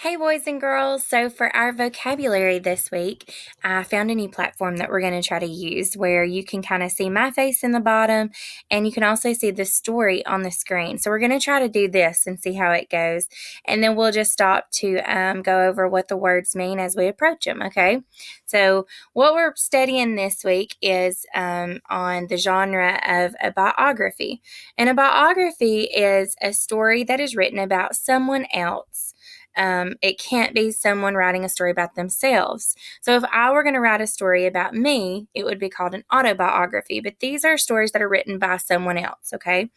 Hey, boys and girls. So, for our vocabulary this week, I found a new platform that we're going to try to use where you can kind of see my face in the bottom and you can also see the story on the screen. So, we're going to try to do this and see how it goes. And then we'll just stop to go over what the words mean as we approach them. Okay. So, what we're studying this week is on the genre of a biography. And a biography is a story that is written about someone else. It can't be someone writing a story about themselves. So if I were going to write a story about me, it would be called an autobiography. But these are stories that are written by someone else, okay?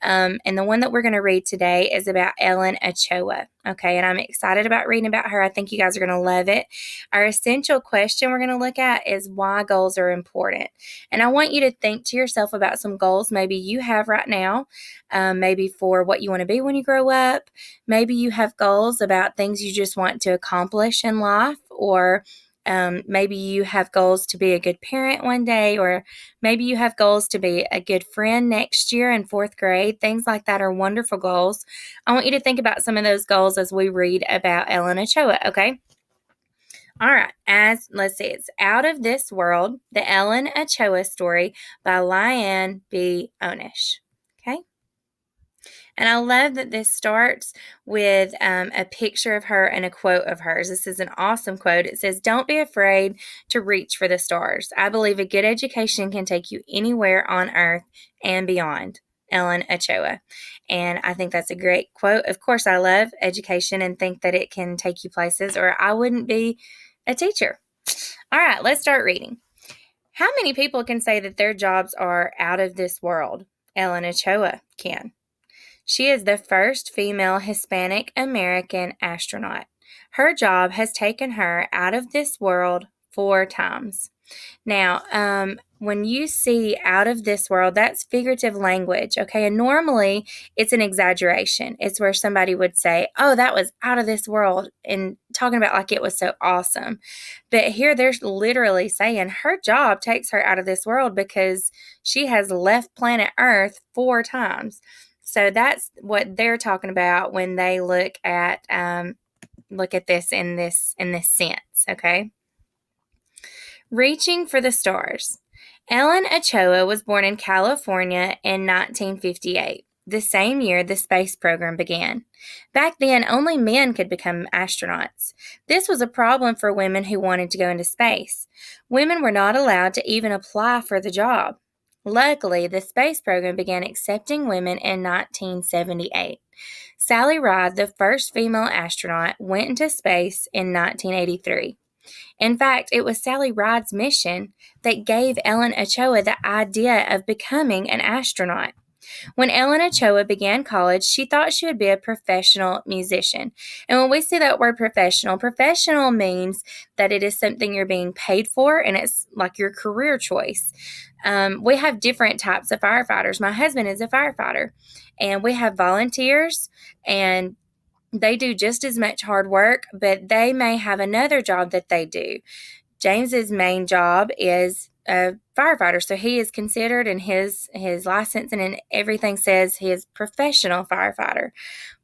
And the one that we're going to read today is about Ellen Ochoa, okay? And I'm excited about reading about her. I think you guys are going to love it. Our essential question we're going to look at is why goals are important. And I want you to think to yourself about some goals maybe you have right now, maybe for what you want to be when you grow up. Maybe you have goals about things you just want to accomplish in life, or maybe you have goals to be a good parent one day, or maybe you have goals to be a good friend next year in fourth grade. Things like that are wonderful goals. I want you to think about some of those goals as we read about Ellen Ochoa, okay? All right, let's see, it's Out of This World, the Ellen Ochoa story by Liane B. Onish. Okay. And I love that this starts with a picture of her and a quote of hers. This is an awesome quote. It says, "Don't be afraid to reach for the stars. I believe a good education can take you anywhere on earth and beyond." Ellen Ochoa. And I think that's a great quote. Of course, I love education and think that it can take you places, or I wouldn't be a teacher. All right, let's start reading. How many people can say that their jobs are out of this world? Ellen Ochoa can. She is the first female Hispanic American astronaut. Her job has taken her out of this world 4 times. Now, when you see out of this world, that's figurative language, okay? And normally it's an exaggeration. It's where somebody would say, "Oh, that was out of this world," and talking about like it was so awesome. But here they're literally saying her job takes her out of this world because she has left planet Earth 4 times. So that's what they're talking about when they look at this in this sense, okay? Reaching for the stars. Ellen Ochoa was born in California in 1958, the same year the space program began. Back then, only men could become astronauts. This was a problem for women who wanted to go into space. Women were not allowed to even apply for the job. Luckily, the space program began accepting women in 1978. Sally Ride, the first female astronaut, went into space in 1983. In fact, it was Sally Ride's mission that gave Ellen Ochoa the idea of becoming an astronaut. When Ellen Ochoa began college, she thought she would be a professional musician. And when we say that word professional, professional means that it is something you're being paid for and it's like your career choice. We have different types of firefighters. My husband is a firefighter, and we have volunteers, and they do just as much hard work, but they may have another job that they do. James's main job is a firefighter, so he is considered, and his license and everything says he is professional firefighter.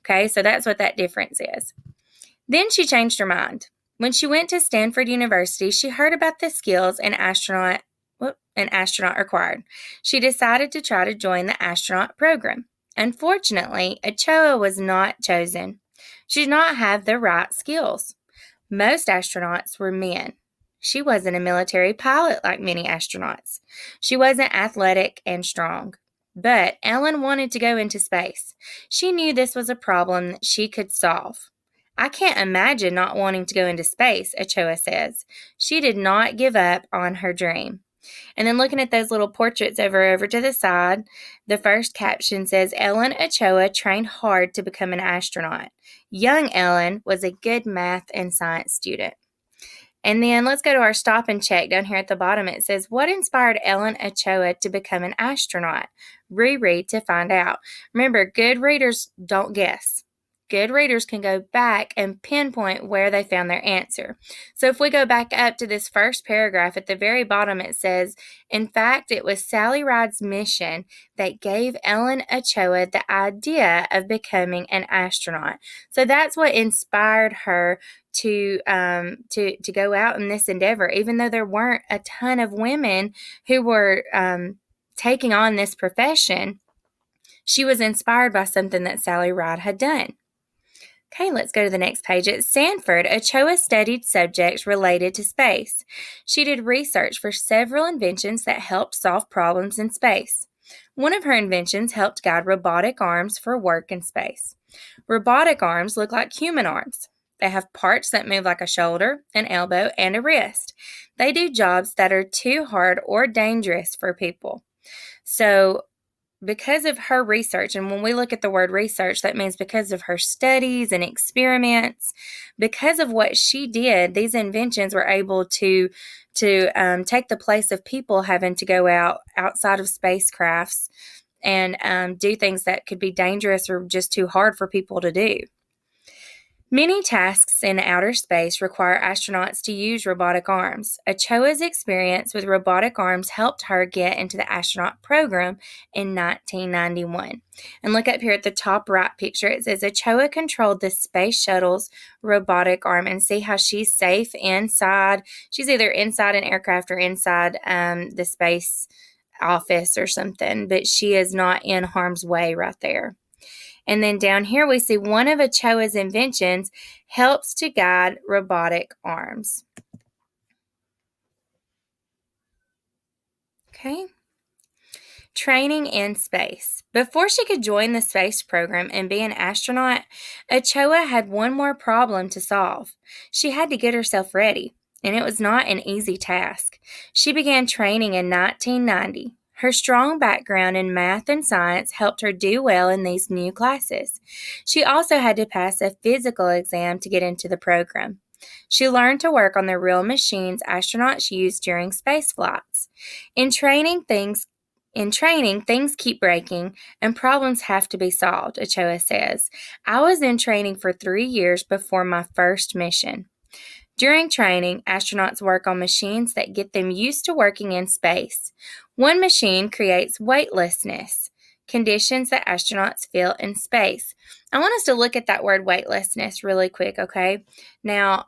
Okay, so that's what that difference is. Then she changed her mind. When she went to Stanford University, she heard about the skills an astronaut required. She decided to try to join the astronaut program. Unfortunately, Ochoa was not chosen. She did not have the right skills. Most astronauts were men. She wasn't a military pilot like many astronauts. She wasn't athletic and strong. But Ellen wanted to go into space. She knew this was a problem that she could solve. "I can't imagine not wanting to go into space," Ochoa says. She did not give up on her dream. And then looking at those little portraits over to the side, the first caption says, "Ellen Ochoa trained hard to become an astronaut. Young Ellen was a good math and science student." And then let's go to our stop and check down here at the bottom. It says, "What inspired Ellen Ochoa to become an astronaut?" Reread to find out. Remember, good readers don't guess. good readers can go back and pinpoint where they found their answer. So if we go back up to this first paragraph, at the very bottom it says, in fact, it was Sally Ride's mission that gave Ellen Ochoa the idea of becoming an astronaut. So that's what inspired her to go out in this endeavor, even though there weren't a ton of women who were taking on this profession. She was inspired by something that Sally Ride had done. Okay, let's go to the next page. At Sanford, Ochoa studied subjects related to space. She did research for several inventions that helped solve problems in space. One of her inventions helped guide robotic arms for work in space. Robotic arms look like human arms. They have parts that move like a shoulder, an elbow, and a wrist. They do jobs that are too hard or dangerous for people. So, because of her research, and when we look at the word research, that means because of her studies and experiments, because of what she did, these inventions were able to take the place of people having to go outside of spacecrafts and do things that could be dangerous or just too hard for people to do. Many tasks in outer space require astronauts to use robotic arms. Ochoa's experience with robotic arms helped her get into the astronaut program in 1991. And look up here at the top right picture. It says Ochoa controlled the space shuttle's robotic arm, and see how she's safe inside. She's either inside an aircraft or inside the space office or something, but she is not in harm's way right there. And then down here we see one of Ochoa's inventions helps to guide robotic arms. Okay. Training in space. Before she could join the space program and be an astronaut, Ochoa had one more problem to solve. She had to get herself ready, and it was not an easy task. She began training in 1990. Her strong background in math and science helped her do well in these new classes. She also had to pass a physical exam to get into the program. She learned to work on the real machines astronauts use during space flights. In training, things keep breaking and problems have to be solved, Ochoa says. I was in training for 3 years before my first mission. During training, astronauts work on machines that get them used to working in space. One machine creates weightlessness, conditions that astronauts feel in space. I want us to look at that word weightlessness really quick, okay? Now,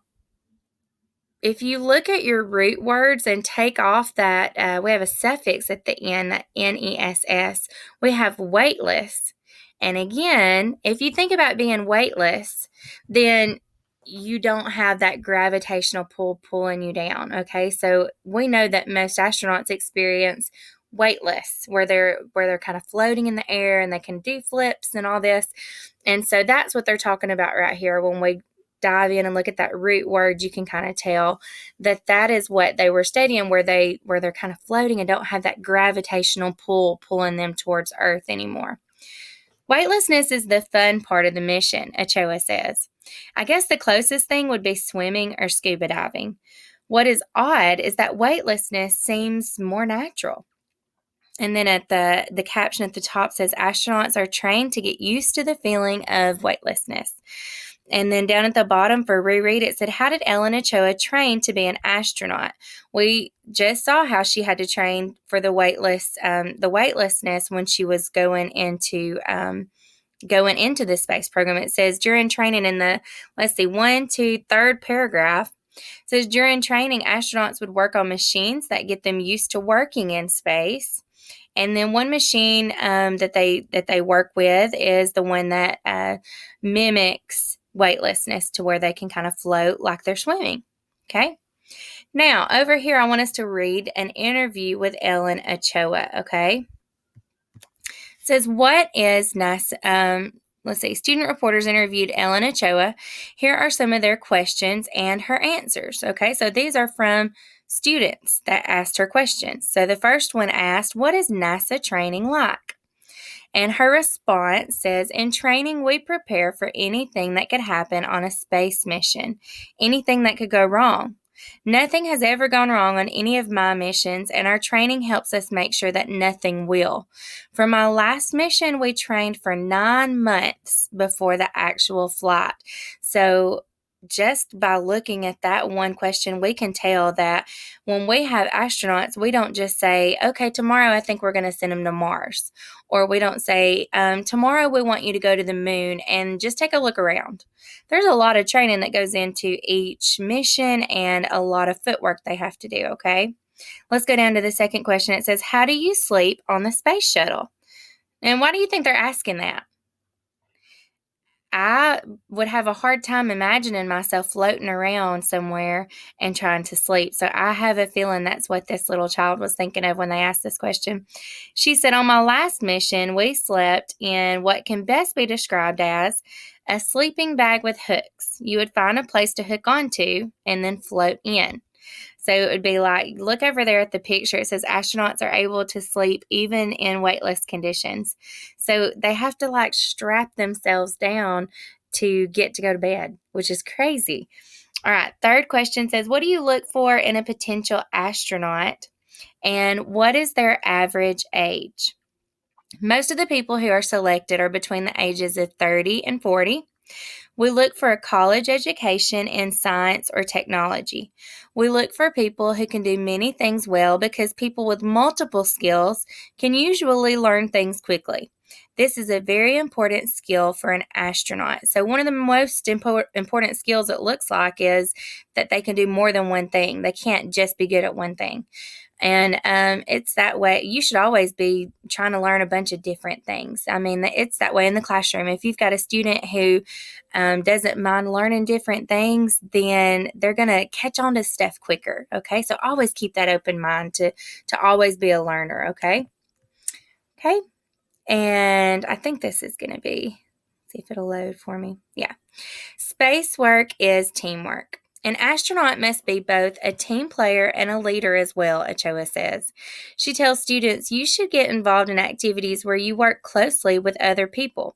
if you look at your root words and take off that, we have a suffix at the end, that N-E-S-S, we have weightless. And again, if you think about being weightless, then you don't have that gravitational pull pulling you down, okay? So we know that most astronauts experience weightless, where they're kind of floating in the air and they can do flips and all this. And so that's what they're talking about right here. When we dive in and look at that root word, you can kind of tell that is what they were studying, where they're kind of floating and don't have that gravitational pull pulling them towards Earth anymore. Weightlessness is the fun part of the mission, Ochoa says. I guess the closest thing would be swimming or scuba diving. What is odd is that weightlessness seems more natural. And then at the caption at the top says, astronauts are trained to get used to the feeling of weightlessness. And then down at the bottom for reread, it said, how did Ellen Ochoa train to be an astronaut? We just saw how she had to train for the weightlessness when she was going into the space program. It says during training in the, 3rd paragraph, it says during training, astronauts would work on machines that get them used to working in space. And then one machine that they work with is the one that mimics weightlessness to where they can kind of float like they're swimming. Okay. Now, over here, I want us to read an interview with Ellen Ochoa. Okay. It says, what is NASA? Student reporters interviewed Ellen Ochoa. Here are some of their questions and her answers. Okay. So these are from students that asked her questions. So the first one asked, what is NASA training like? And her response says, in training, we prepare for anything that could happen on a space mission, anything that could go wrong. Nothing has ever gone wrong on any of my missions, and our training helps us make sure that nothing will. For my last mission, we trained for 9 months before the actual flight. So just by looking at that one question, we can tell that when we have astronauts, we don't just say, okay, tomorrow I think we're going to send them to Mars. Or we don't say, tomorrow we want you to go to the moon and just take a look around. There's a lot of training that goes into each mission and a lot of footwork they have to do, okay? Let's go down to the second question. It says, how do you sleep on the space shuttle? And why do you think they're asking that? I would have a hard time imagining myself floating around somewhere and trying to sleep. So I have a feeling that's what this little child was thinking of when they asked this question. She said, on my last mission, we slept in what can best be described as a sleeping bag with hooks. You would find a place to hook onto and then float in. So it would be like, look over there at the picture. It says astronauts are able to sleep even in weightless conditions. So they have to like strap themselves down to get to go to bed, which is crazy. All right, third question says, what do you look for in a potential astronaut? And what is their average age? Most of the people who are selected are between the ages of 30 and 40. We look for a college education in science or technology. We look for people who can do many things well because people with multiple skills can usually learn things quickly. This is a very important skill for an astronaut. So one of the most important skills it looks like is that they can do more than one thing. They can't just be good at one thing. And it's that way. You should always be trying to learn a bunch of different things. I mean, it's that way in the classroom. If you've got a student who doesn't mind learning different things, then they're going to catch on to stuff quicker. Okay, so always keep that open mind to always be a learner. Okay. And I think this is going to be, see if it'll load for me. Yeah. Space work is teamwork. An astronaut must be both a team player and a leader as well, Ochoa says. She tells students you should get involved in activities where you work closely with other people.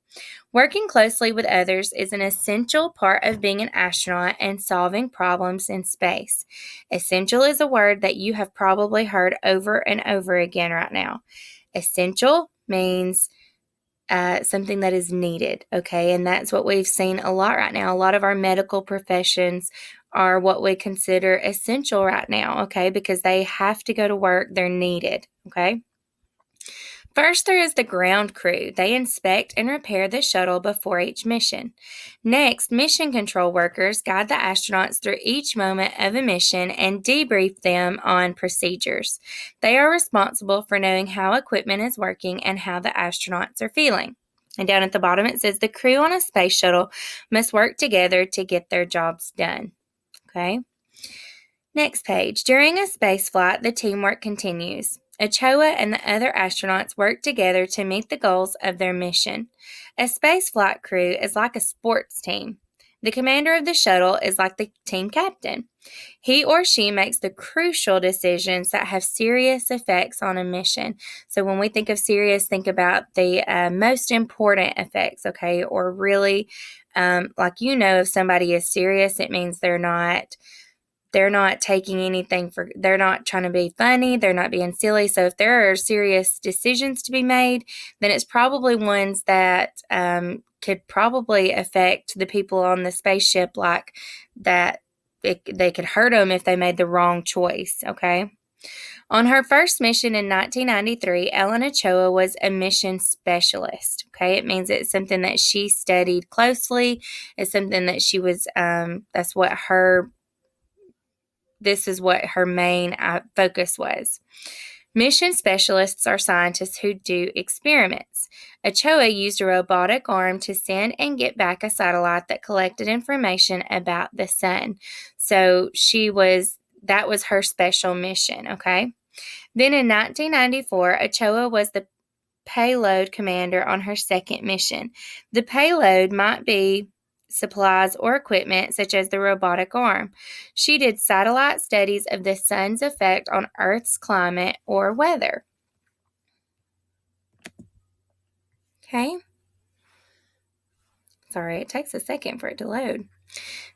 Working closely with others is an essential part of being an astronaut and solving problems in space. Essential is a word that you have probably heard over and over again right now. Essential means something that is needed, okay? And that's what we've seen a lot right now. A lot of our medical professions are what we consider essential right now, okay? Because they have to go to work. They're needed, okay? First, there is the ground crew. They inspect and repair the shuttle before each mission. Next, mission control workers guide the astronauts through each moment of a mission and debrief them on procedures. They are responsible for knowing how equipment is working and how the astronauts are feeling. And down at the bottom, it says the crew on a space shuttle must work together to get their jobs done. Okay. Next page. During a space flight, the teamwork continues. Ochoa and the other astronauts work together to meet the goals of their mission. A space flight crew is like a sports team. The commander of the shuttle is like the team captain. He or she makes the crucial decisions that have serious effects on a mission. So when we think of serious, think about the most important effects, okay? Or really, like if somebody is serious, it means they're not taking anything they're not trying to be funny, they're not being silly. So if there are serious decisions to be made, then it's probably ones that could probably affect the people on the spaceship, like that they could hurt them if they made the wrong choice, okay? On her first mission in 1993, Ellen Ochoa was a mission specialist, okay? It means it's something that she studied closely. It's something that she was, this is what her main focus was. Mission specialists are scientists who do experiments. Ochoa used a robotic arm to send and get back a satellite that collected information about the sun. So that was her special mission, okay? Then in 1994, Ochoa was the payload commander on her second mission. The payload might be supplies or equipment such as the robotic arm. She did satellite studies of the sun's effect on Earth's climate or weather. Okay. Sorry, it takes a second for it to load.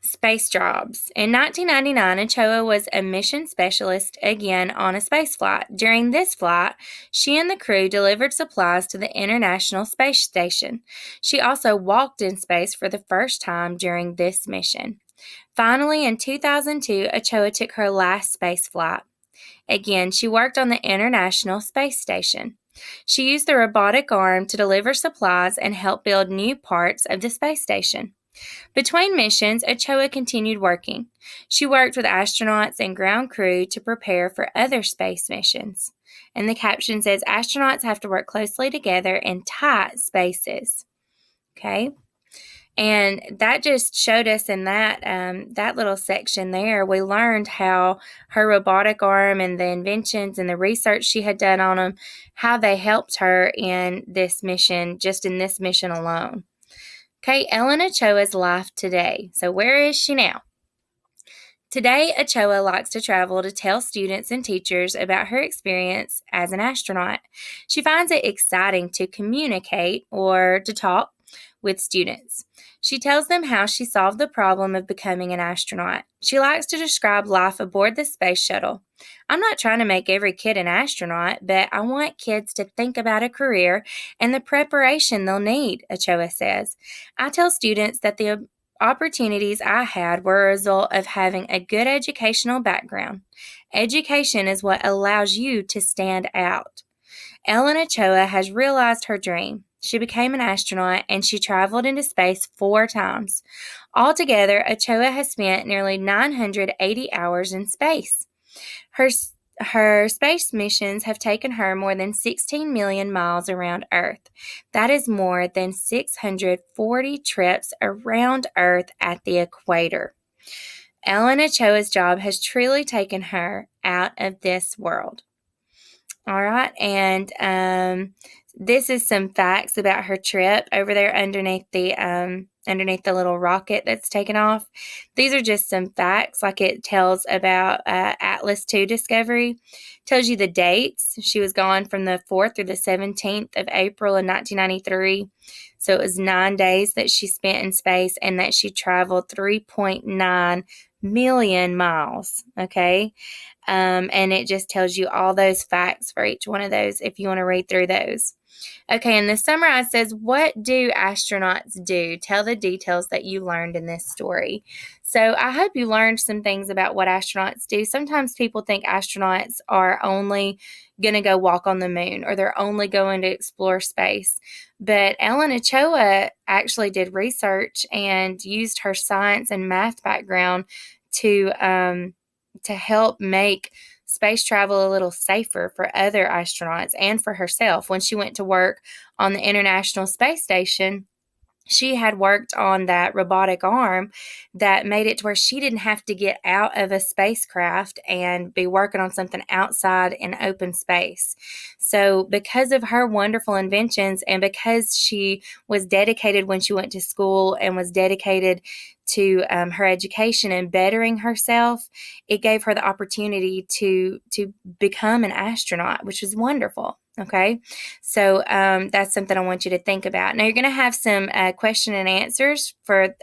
Space jobs. In 1999, Ochoa was a mission specialist again on a space flight. During this flight, she and the crew delivered supplies to the International Space Station. She also walked in space for the first time during this mission. Finally, in 2002, Ochoa took her last space flight. Again, she worked on the International Space Station. She used the robotic arm to deliver supplies and help build new parts of the space station. Between missions, Ochoa continued working. She worked with astronauts and ground crew to prepare for other space missions. And the caption says, astronauts have to work closely together in tight spaces. Okay? And that just showed us in that little section there, we learned how her robotic arm and the inventions and the research she had done on them, how they helped her in this mission, just in this mission alone. Okay, Ellen Ochoa's life today. So where is she now? Today, Ochoa likes to travel to tell students and teachers about her experience as an astronaut. She finds it exciting to communicate or to talk with students. She tells them how she solved the problem of becoming an astronaut. She likes to describe life aboard the space shuttle. I'm not trying to make every kid an astronaut, but I want kids to think about a career and the preparation they'll need, Ochoa says. I tell students that the opportunities I had were a result of having a good educational background. Education is what allows you to stand out. Ellen Ochoa has realized her dream. She became an astronaut and she traveled into space 4 times. Altogether, Ochoa has spent nearly 980 hours in space. Her space missions have taken her more than 16 million miles around Earth. That is more than 640 trips around Earth at the equator. Ellen Ochoa's job has truly taken her out of this world. All right, and this is some facts about her trip over there underneath the little rocket that's taken off. These are just some facts, like it tells about Atlas II discovery. Tells you the dates. She was gone from the 4th through the 17th of April in 1993. So it was 9 days that she spent in space and that she traveled 3.9 million miles, okay? And it just tells you all those facts for each one of those if you want to read through those. Okay, and the summary says, what do astronauts do? Tell the details that you learned in this story. So I hope you learned some things about what astronauts do. Sometimes people think astronauts are only going to go walk on the moon or they're only going to explore space. But Ellen Ochoa actually did research and used her science and math background to help make space travel a little safer for other astronauts and for herself. When she went to work on the International Space Station, she had worked on that robotic arm that made it to where she didn't have to get out of a spacecraft and be working on something outside in open space. So because of her wonderful inventions and because she was dedicated when she went to school and was dedicated to her education and bettering herself, it gave her the opportunity to become an astronaut, which is wonderful. Okay, so that's something I want you to think about. Now, you're going to have some question and answers for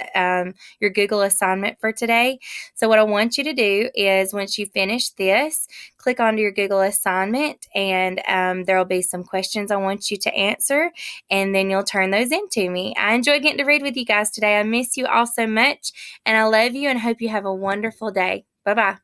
your Google assignment for today. So what I want you to do is once you finish this, click onto your Google assignment, and there will be some questions I want you to answer, and then you'll turn those in to me. I enjoyed getting to read with you guys today. I miss you all so much, and I love you and hope you have a wonderful day. Bye-bye.